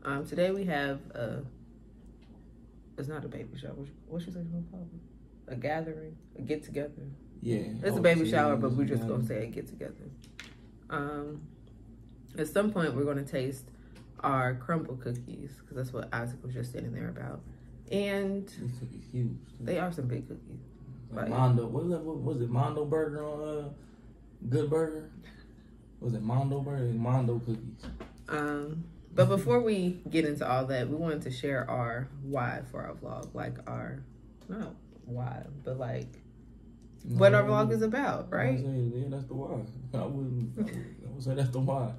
Today we have it's not a baby shower. What you say you gonna call it? A gathering, a get together. Yeah, it's a baby shower, but we're just gonna say a get together. At some point we're gonna taste our crumble cookies because that's what Isaac was just sitting there about. And these cookies huge. They are some big cookies. Like Mondo, what was it? Mondo Burger on Good Burger? Was it Mondo Burger? Mondo cookies. But before we get into all that, we wanted to share our why for our vlog. Like not why, but like what our vlog is about, right? Yeah, that's the why. I would say that's the why.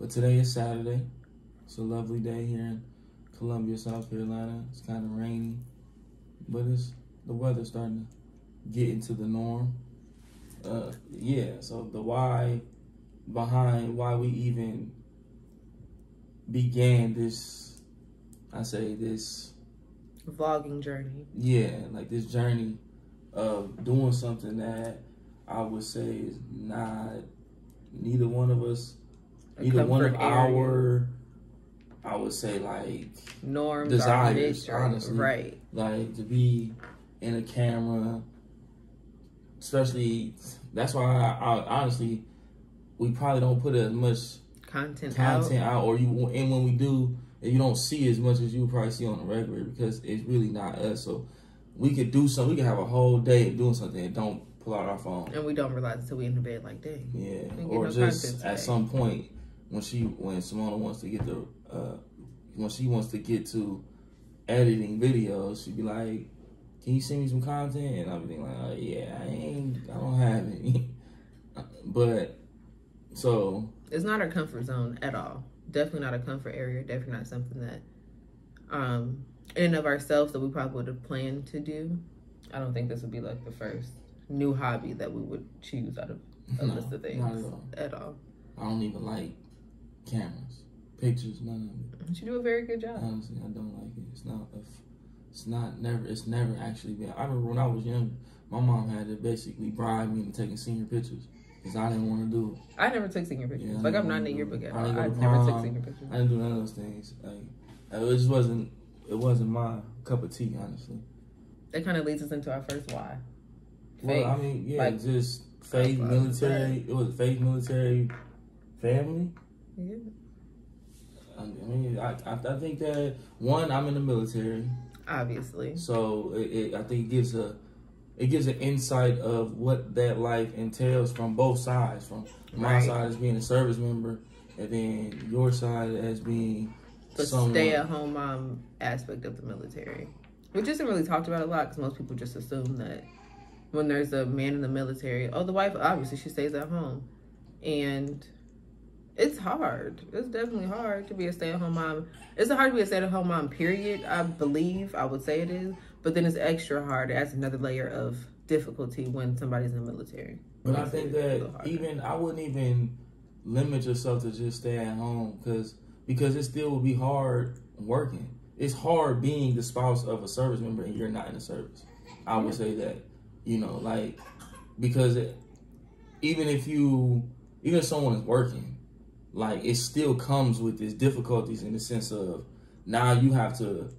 Today is Saturday. It's a lovely day here in Columbia, South Carolina. It's kind of rainy, but the weather's starting to get into the norm. Yeah, so the why behind why we even began this, this vlogging journey. Yeah, like this journey of doing something that I would say is neither one of us, either one of our, I would say, like, norms, desires, honestly. Right. Like, to be in a camera, especially, that's why I honestly, we probably don't put as much content out, and when we do, you don't see as much as you would probably see on the regular because it's really not us. So we could do something, we could have a whole day of doing something and don't pull out our phone. And we don't realize until we in the bed like, dang. Yeah, or just at some point, when Simona wants to get when she wants to get to editing videos, she'd be like, "Can you send me some content?" And I'll be like, "Oh yeah, I don't have any." But so it's not our comfort zone at all. Definitely not a comfort area. Definitely not something that, in and of ourselves, that we probably would have planned to do. I don't think this would be like the first new hobby that we would choose out of a list of things. Not at all. I don't even like cameras, pictures, none of it. But you do a very good job. Honestly, I don't like it. It's never actually been. I remember when I was younger, my mom had to basically bribe me into taking senior pictures because I didn't want to do it. I never took senior pictures. Yeah, I'm not in a yearbook at all. I never took senior pictures. I didn't do none of those things. Like, it just wasn't my cup of tea, honestly. That kind of leads us into our first why. Well, faith. I mean, yeah, like, just faith, military. It was faith, military, family. Yeah. I mean, I think that one, I'm in the military, obviously. So I think it gives an insight of what that life entails from both sides. From my side as being a service member, and then your side as being the stay-at-home mom aspect of the military, which isn't really talked about a lot because most people just assume that when there's a man in the military, oh, the wife obviously she stays at home, and it's hard. It's definitely hard to be a stay-at-home mom. It's hard to be a stay-at-home mom, period. I would say it is. But then it's extra hard. It adds another layer of difficulty when somebody's in the military. But I think that I wouldn't even limit yourself to just stay at home because it still would be hard working. It's hard being the spouse of a service member and you're not in the service. I would say that, because even if someone is working, like, it still comes with its difficulties in the sense of now you have to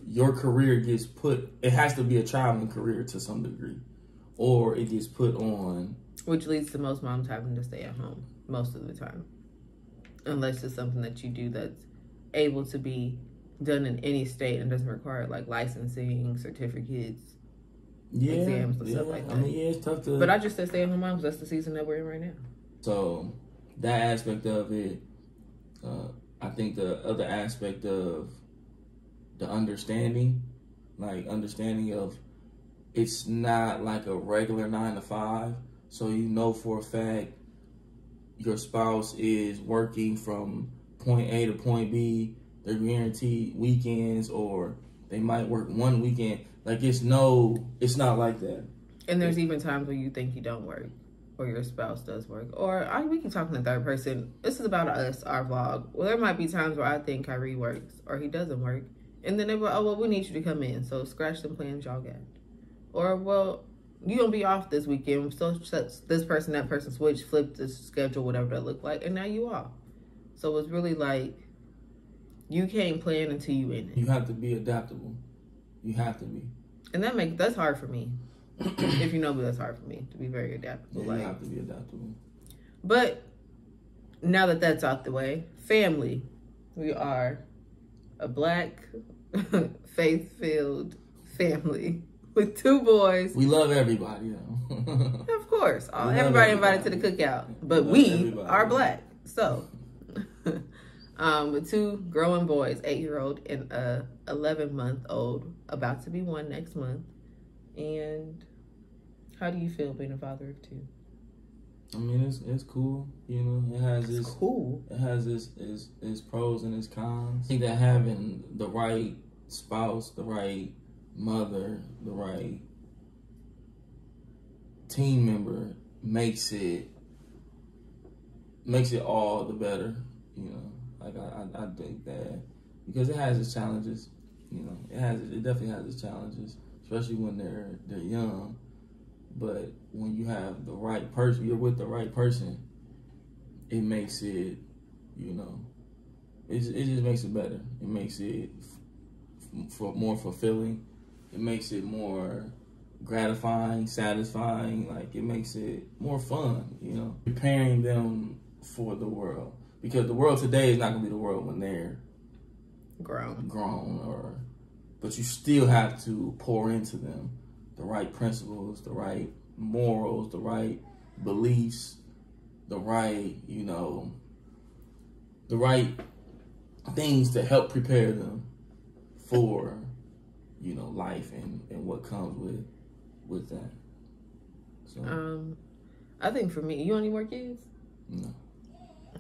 your career gets it has to be a traveling career to some degree, or it gets put on. Which leads to most moms having to stay at home most of the time. Unless it's something that you do that's able to be done in any state and doesn't require like licensing, certificates, exams, and stuff like that. I mean, yeah, it's tough to. But I just said stay at home moms. That's the season that we're in right now. So that aspect of it, I think the other aspect of the understanding of it's not like a regular 9 to 5. So you know for a fact your spouse is working from point A to point B. They're guaranteed weekends, or they might work one weekend. Like it's not like that. And there's even times where you think you don't work, or your spouse does work, or we can talk in the third person. This is about us, our vlog. Well, there might be times where I think Kyrie works or he doesn't work, and then they're like, oh well, we need you to come in, so scratch them plans y'all got. Or well, you gonna be off this weekend, so this person, that person switch, flip the schedule, whatever that look like, and now you off. So it's really like you can't plan until you in it. You have to be adaptable. You have to be. And that's hard for me. If you know me, that's hard for me to be very adaptable. Yeah, you have to be adaptable. But now that that's out the way, family. We are a Black, faith-filled family with 2 boys. We love everybody, though. Of course. Everybody invited to the cookout. But we are Black. So, with 2 growing boys, 8-year-old and a 11-month-old, about to be 1 next month. And how do you feel being a father of 2? I mean, it's cool. You know, it has its cool. It has its pros and its cons. I think that having the right spouse, the right mother, the right team member makes it all the better. You know, like I think that because it has its challenges. You know, it definitely has its challenges, especially when they're young. But when you have the right person, you're with the right person, it makes it, you know, it just makes it better. It makes it more fulfilling. It makes it more gratifying, satisfying. Like, it makes it more fun, you know. Preparing them for the world. Because the world today is not going to be the world when they're grown, but you still have to pour into them the right principles, the right morals, the right beliefs, the right, you know, the right things to help prepare them for, you know, life and what comes with that. So, I think for me, you only more kids? No.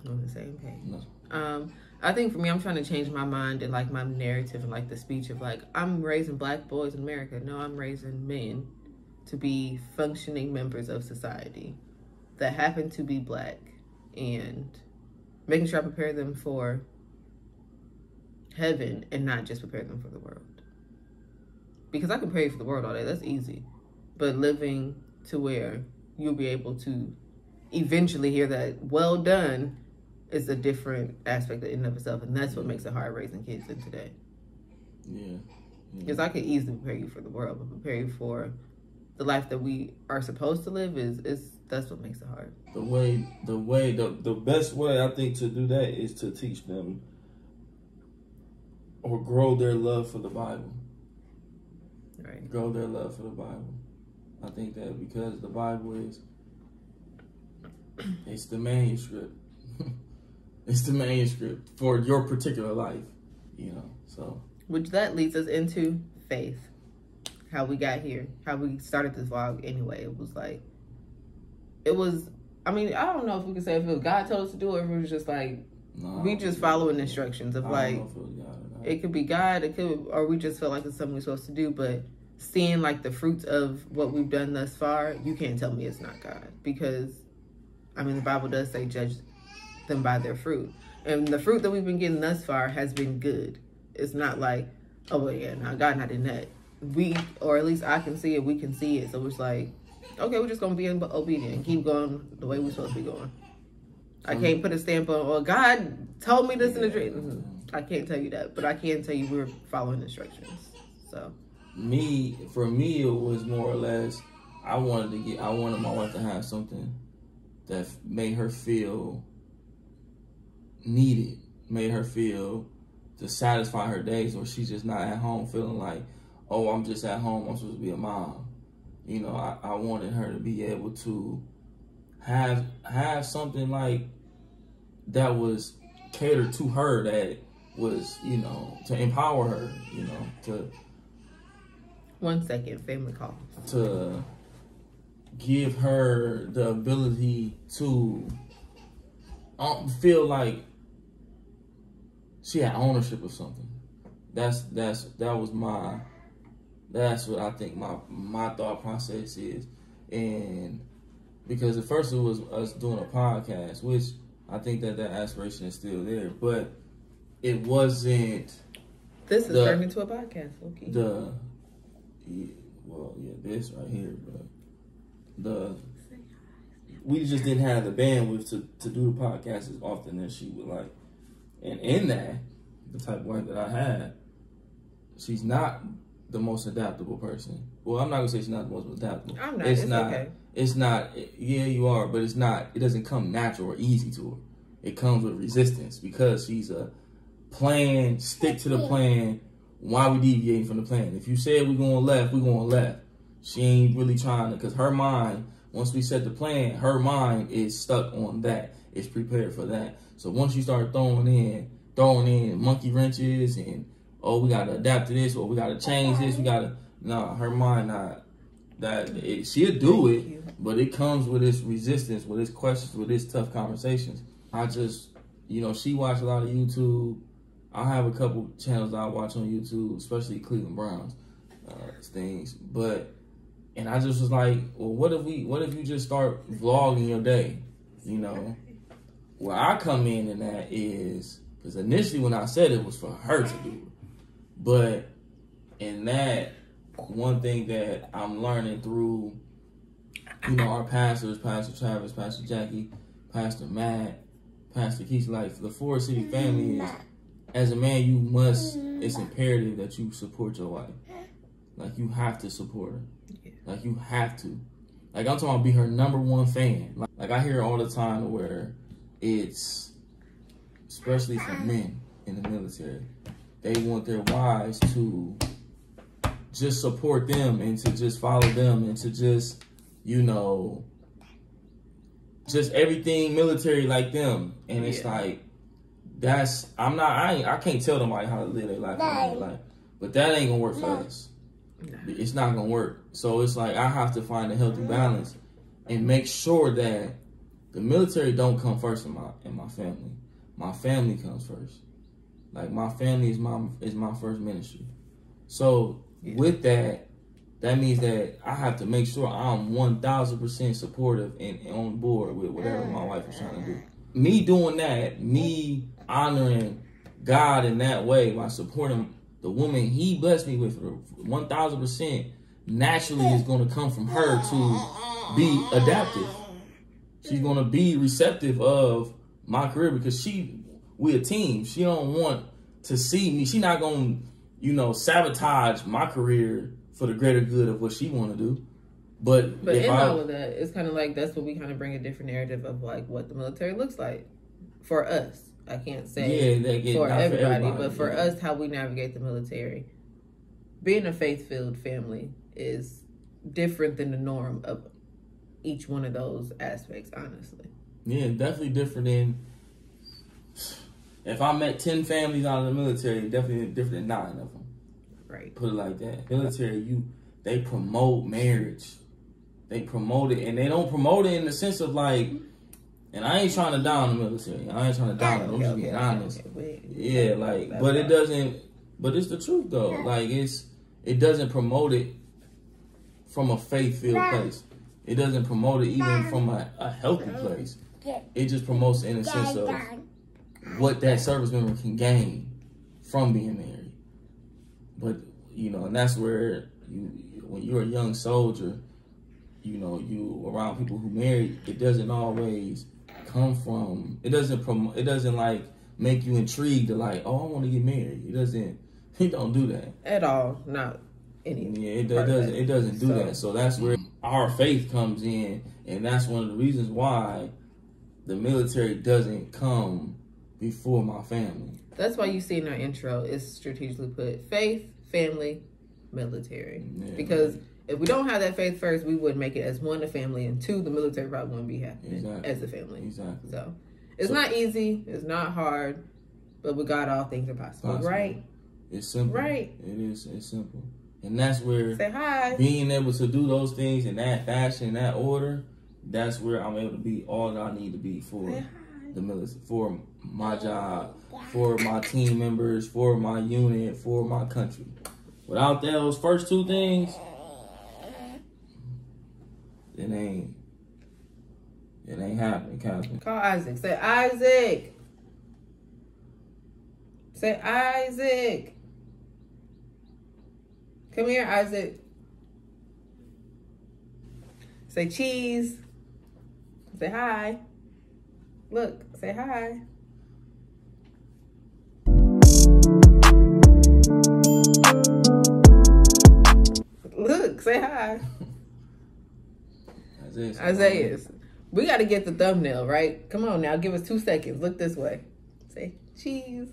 I'm on the same page. No. I think for me, I'm trying to change my mind and like my narrative and like the speech of like, I'm raising Black boys in America. No, I'm raising men to be functioning members of society that happen to be Black, and making sure I prepare them for heaven and not just prepare them for the world. Because I can prepare you for the world all day. That's easy. But living to where you'll be able to eventually hear that well done is a different aspect in and of itself, and that's what makes it hard raising kids in today. Yeah. Because I could easily prepare you for the world, but prepare you for the life that we are supposed to live is that's what makes it hard. The best way I think to do that is to teach them or grow their love for the Bible. Right. Grow their love for the Bible. I think that because the Bible it's the manuscript. It's the manuscript for your particular life, you know, so. Which that leads us into faith. How we got here, how we started this vlog anyway. I mean, I don't know if we could say if it was God told us to do it, or if it was just like, we just following instructions of like, it could be God, or we just felt like it's something we're supposed to do, but seeing like the fruits of what we've done thus far, you can't tell me it's not God. Because, I mean, the Bible does say judge them by their fruit. And the fruit that we've been getting thus far has been good. It's not like, oh, well, yeah, no, God not in that. Or at least I can see it, we can see it. So it's like, okay, we're just going to be obedient and keep going the way we're supposed to be going. I can't put a stamp on, well, God told me this in a dream. I can't tell you that, but I can tell you we're following instructions. So, for me, it was more or less, I wanted my wife to have something that made her feel needed, made her feel to satisfy her days, or she's just not at home feeling like, oh, I'm just at home, I'm supposed to be a mom. You know, I wanted her to be able to have something like that was catered to her, that was, you know, to empower her, you know, to 1 second, family call. To give her the ability to feel like she had ownership of something. That's what I think my thought process is. And because at first it was us doing a podcast, which I think that aspiration is still there, but it wasn't. This is turned into a podcast. Okay. This right here, but we just didn't have the bandwidth to do the podcast as often as she would like. And in that, the type of wife that I had, she's not the most adaptable person. Well, I'm not gonna say she's not the most adaptable. I'm not. It's not. Okay. It's not. Yeah, you are, but it's not. It doesn't come natural or easy to her. It comes with resistance because she's a plan. Stick to the plan. Why we deviating from the plan? If you said we're going left, we're going left. She ain't really trying to, because her mind, once we set the plan, her mind is stuck on that. It's prepared for that. So once you start throwing in monkey wrenches and, oh, we got to adapt to this, or we got to change this, her mind not, she'll do it, but it comes with its resistance, with its questions, with its tough conversations. I just, you know, she watched a lot of YouTube. I have a couple channels that I watch on YouTube, especially Cleveland Browns things. And I just was like, well, what if you just start vlogging your day? You know, where I come in that is, because initially when I said it was for her to do it, but in that, one thing that I'm learning through, you know, our pastors, Pastor Travis, Pastor Jackie, Pastor Matt, Pastor Keith, like the Forest City family is, as a man, it's imperative that you support your wife. Like, you have to support her. Like, you have to. Like, I'm talking about be her #1 fan. Like I hear all the time where it's, especially from men in the military, they want their wives to just support them and to just follow them and to just, you know, just everything military like them. And it's like, I can't tell nobody how to live their life, but that ain't gonna work for us. It's not gonna work. So it's like, I have to find a healthy balance and make sure that the military don't come first in my family. My family comes first. Like, my family is my first ministry. So with that means that I have to make sure I'm 1,000% supportive and on board with whatever my wife is trying to do. Me doing that, me honoring God in that way by supporting the woman He blessed me with, 1,000% naturally is going to come from her to be adaptive. She's going to be receptive of my career because we a team. She don't want to see me. She not going to, you know, sabotage my career for the greater good of what she want to do. But in all of that, it's kind of like, that's what we kind of bring a different narrative of, like, what the military looks like for us. I can't say for everybody, but for us, how we navigate the military. Being a faith-filled family is different than the norm of each one of those aspects, honestly. Yeah, definitely different than, if I met 10 families out of the military, definitely different than 9 of them. Right. Put it like that. Military, they promote marriage. They promote it, and they don't promote it in the sense of like, and I ain't trying to down the military. I ain't trying to down it. I'm just being honest. Yeah, like, but it doesn't, but it's the truth though. Like, it doesn't promote it from a faith-filled place. It doesn't promote it even from a healthy place. It just promotes it in a sense of what that service member can gain from being married. But, you know, and that's where when you're a young soldier, you know, you around people who married, it doesn't always come from, it doesn't like make you intrigued to like, oh, I want to get married. It don't do that. At all. Not any. Yeah, it doesn't do that. So that's where our faith comes in, and that's one of the reasons why the military doesn't come before my family. That's why you see in our intro, it's strategically put faith, family, military. Yeah, because if we don't have that faith first, we wouldn't make it as one, a family, and two, the military probably wouldn't be happening as a family. Exactly. So it's not easy. It's not hard. But with God, all things are possible. Right? It's simple. Right. It is. It's simple. And that's where say hi. Being able to do those things in that fashion, in that order, that's where I'm able to be all that I need to be for the military, for my job, for my team members, for my unit, for my country. Without those first two things, it ain't happening, Captain. Call Isaac. Say Isaac. Say Isaac. Come here, Isaac. Say cheese. Say hi. Look, say hi. Look, say hi. Isaiah. We got to get the thumbnail, right? Come on now, give us 2 seconds. Look this way. Say cheese.